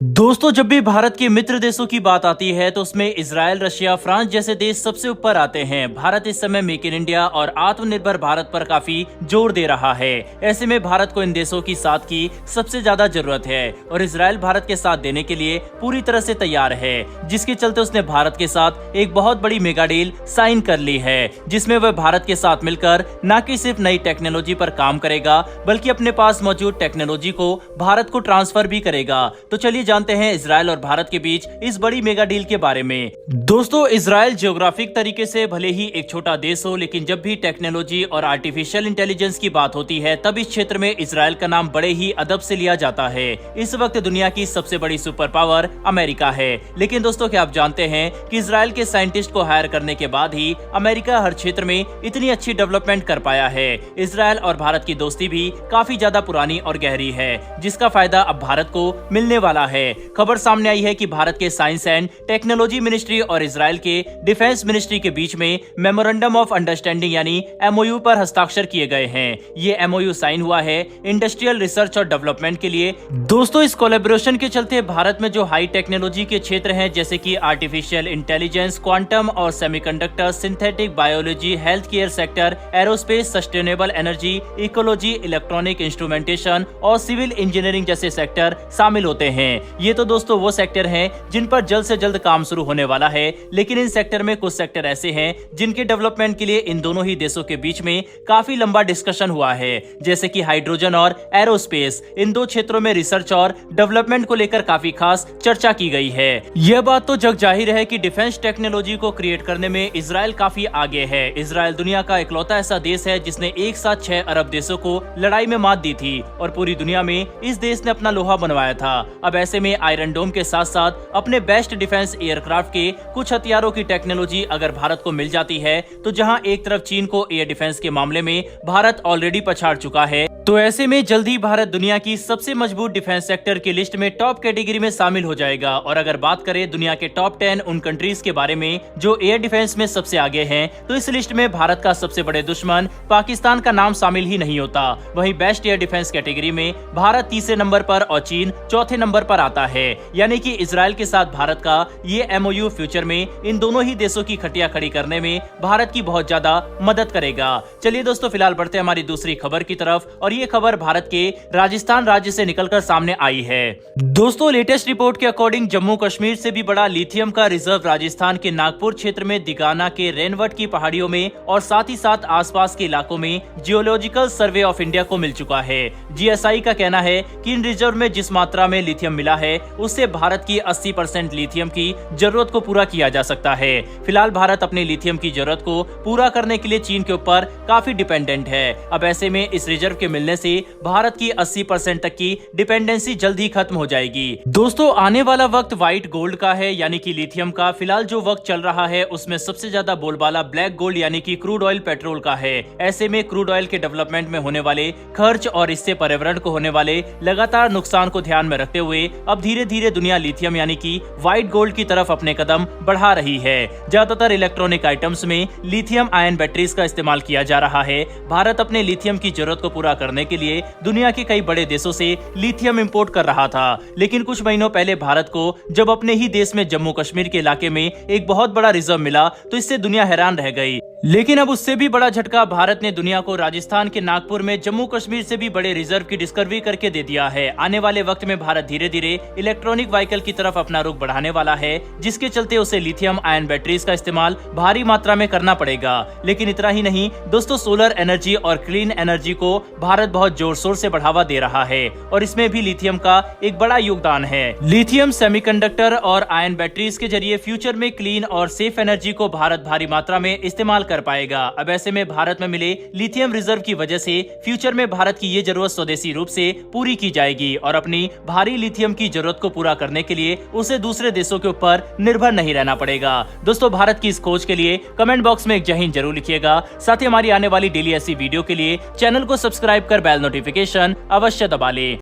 दोस्तों, जब भी भारत के मित्र देशों की बात आती है तो उसमें इजराइल, रशिया, फ्रांस जैसे देश सबसे ऊपर आते हैं। भारत इस समय मेक इन इंडिया और आत्मनिर्भर भारत पर काफी जोर दे रहा है। ऐसे में भारत को इन देशों की साथ की सबसे ज्यादा जरूरत है और इजराइल भारत के साथ देने के लिए पूरी तरह से तैयार है, जिसके चलते उसने भारत के साथ एक बहुत बड़ी मेगा डील साइन कर ली है, जिसमें वह भारत के साथ मिलकर न कि सिर्फ नई टेक्नोलॉजी पर काम करेगा बल्कि अपने पास मौजूद टेक्नोलॉजी को भारत को ट्रांसफर भी करेगा। तो चलिए जानते हैं इजराइल और भारत के बीच इस बड़ी मेगा डील के बारे में। दोस्तों, इजराइल ज्योग्राफिक तरीके से भले ही एक छोटा देश हो, लेकिन जब भी टेक्नोलॉजी और आर्टिफिशियल इंटेलिजेंस की बात होती है तब इस क्षेत्र में इजराइल का नाम बड़े ही अदब से लिया जाता है। इस वक्त दुनिया की सबसे बड़ी सुपर पावर अमेरिका है, लेकिन दोस्तों क्या आप जानते हैं कि इजराइल के साइंटिस्ट को हायर करने के बाद ही अमेरिका हर क्षेत्र में इतनी अच्छी डेवलपमेंट कर पाया है। इजराइल और भारत की दोस्ती भी काफी ज्यादा पुरानी और गहरी है, जिसका फायदा अब भारत को मिलने वाला है। खबर सामने आई है कि भारत के साइंस एंड टेक्नोलॉजी मिनिस्ट्री और इजराइल के डिफेंस मिनिस्ट्री के बीच में मेमोरेंडम ऑफ अंडरस्टैंडिंग यानी एमओयू पर हस्ताक्षर किए गए हैं। ये एमओयू साइन हुआ है इंडस्ट्रियल रिसर्च और डेवलपमेंट के लिए। दोस्तों, इस कोलैबोरेशन के चलते भारत में जो हाई टेक्नोलॉजी के क्षेत्र हैं, जैसे कि आर्टिफिशियल इंटेलिजेंस, क्वांटम और semiconductor, synthetic biology, health care sector, aerospace, sustainable energy, ecology, electronic instrumentation और सिविल इंजीनियरिंग जैसे सेक्टर शामिल होते हैं। ये तो दोस्तों वो सेक्टर हैं जिन पर जल्द से जल्द काम शुरू होने वाला है, लेकिन इन सेक्टर में कुछ सेक्टर ऐसे हैं जिनके डेवलपमेंट के लिए इन दोनों ही देशों के बीच में काफी लंबा डिस्कशन हुआ है, जैसे कि हाइड्रोजन और एरोस्पेस। इन दो क्षेत्रों में रिसर्च और डेवलपमेंट को लेकर काफी खास चर्चा की गई है। यह बात तो जग जाहिर है कि डिफेंस टेक्नोलॉजी को क्रिएट करने में इजराइल काफी आगे है। इजराइल दुनिया का इकलौता ऐसा देश है जिसने एक साथ 6 अरब देशों को लड़ाई में मात दी थी और पूरी दुनिया में इस देश ने अपना लोहा बनवाया था। अब ऐसे में आयरन डोम के साथ साथ अपने बेस्ट डिफेंस एयरक्राफ्ट के कुछ हथियारों की टेक्नोलॉजी अगर भारत को मिल जाती है, तो जहां एक तरफ चीन को एयर डिफेंस के मामले में भारत ऑलरेडी पछाड़ चुका है, तो ऐसे में जल्द ही भारत दुनिया की सबसे मजबूत डिफेंस सेक्टर की लिस्ट में टॉप कैटेगरी में शामिल हो जाएगा। और अगर बात करें दुनिया के टॉप 10 उन कंट्रीज के बारे में जो एयर डिफेंस में सबसे आगे हैं, तो इस लिस्ट में भारत का सबसे बड़े दुश्मन पाकिस्तान का नाम शामिल ही नहीं होता। वहीं बेस्ट एयर डिफेंस कैटेगरी में भारत तीसरे नंबर पर और चीन चौथे नंबर पर आता है। यानी कि इजराइल के साथ भारत का ये एमओयू फ्यूचर में इन दोनों ही देशों की खटिया खड़ी करने में भारत की बहुत ज्यादा मदद करेगा। चलिए दोस्तों, फिलहाल बढ़ते हैं हमारी दूसरी खबर की तरफ, और ये खबर भारत के राजस्थान राज्य से निकलकर सामने आई है। दोस्तों, लेटेस्ट रिपोर्ट के अकॉर्डिंग जम्मू कश्मीर से भी बड़ा लिथियम का रिजर्व राजस्थान के नागपुर क्षेत्र में दिगाना के रेनवट की पहाड़ियों में और साथ ही साथ आसपास के इलाकों में जियोलॉजिकल सर्वे ऑफ इंडिया को मिल चुका है। जीएसआई का कहना है कि इन रिजर्व में जिस मात्रा में लिथियम मिला है उससे भारत की 80% लिथियम की जरूरत को पूरा किया जा सकता है। फिलहाल भारत अपने लिथियम की जरूरत को पूरा करने के लिए चीन के ऊपर काफी डिपेंडेंट है। अब ऐसे में इस रिजर्व के मिलने से भारत की 80% तक की डिपेंडेंसी जल्द ही खत्म हो जाएगी। दोस्तों, आने वाला वक्त व्हाइट गोल्ड का है, यानी कि लिथियम का। फिलहाल जो वक्त चल रहा है उसमें सबसे ज्यादा बोलबाला ब्लैक गोल्ड यानी कि क्रूड ऑयल पेट्रोल का है। ऐसे में क्रूड ऑयल के डेवलपमेंट में होने वाले खर्च और इससे पर्यावरण को होने वाले लगातार नुकसान को ध्यान में रखते हुए अब धीरे धीरे दुनिया लिथियम यानी कि व्हाइट गोल्ड की तरफ अपने कदम बढ़ा रही है। ज्यादातर इलेक्ट्रॉनिक आइटम्स में लिथियम आयन बैटरीज का इस्तेमाल किया जा रहा है। भारत अपने लिथियम की जरूरत को पूरा करने के लिए दुनिया के कई बड़े देशों से लिथियम इंपोर्ट कर रहा था, लेकिन कुछ महीनों पहले भारत को जब अपने ही देश में जम्मू कश्मीर के इलाके में एक बहुत बड़ा रिजर्व मिला तो इससे दुनिया हैरान रह गई। लेकिन अब उससे भी बड़ा झटका भारत ने दुनिया को राजस्थान के नागपुर में जम्मू कश्मीर से भी बड़े रिजर्व की डिस्कवरी करके दे दिया है। आने वाले वक्त में भारत धीरे धीरे इलेक्ट्रॉनिक व्हीकल की तरफ अपना रुख बढ़ाने वाला है, जिसके चलते उसे लिथियम आयन बैटरीज का इस्तेमाल भारी मात्रा में करना पड़ेगा। लेकिन इतना ही नहीं दोस्तों, सोलर एनर्जी और क्लीन एनर्जी को भारत बहुत जोर शोर से बढ़ावा दे रहा है और इसमें भी लिथियम का एक बड़ा योगदान है। लिथियम सेमीकंडक्टर और आयन बैटरीज के जरिए फ्यूचर में क्लीन और सेफ एनर्जी को भारत भारी मात्रा में इस्तेमाल कर पाएगा। अब ऐसे में भारत में मिले लिथियम रिजर्व की वजह से फ्यूचर में भारत की ये जरूरत स्वदेशी रूप से पूरी की जाएगी और अपनी भारी लिथियम की जरूरत को पूरा करने के लिए उसे दूसरे देशों के ऊपर निर्भर नहीं रहना पड़ेगा। दोस्तों, भारत की इस खोज के लिए कमेंट बॉक्स में एक जय हिंद जरूर लिखिएगा। साथ ही हमारी आने वाली डेली ऐसी वीडियो के लिए चैनल को सब्सक्राइब कर बेल नोटिफिकेशन अवश्य दबा ले।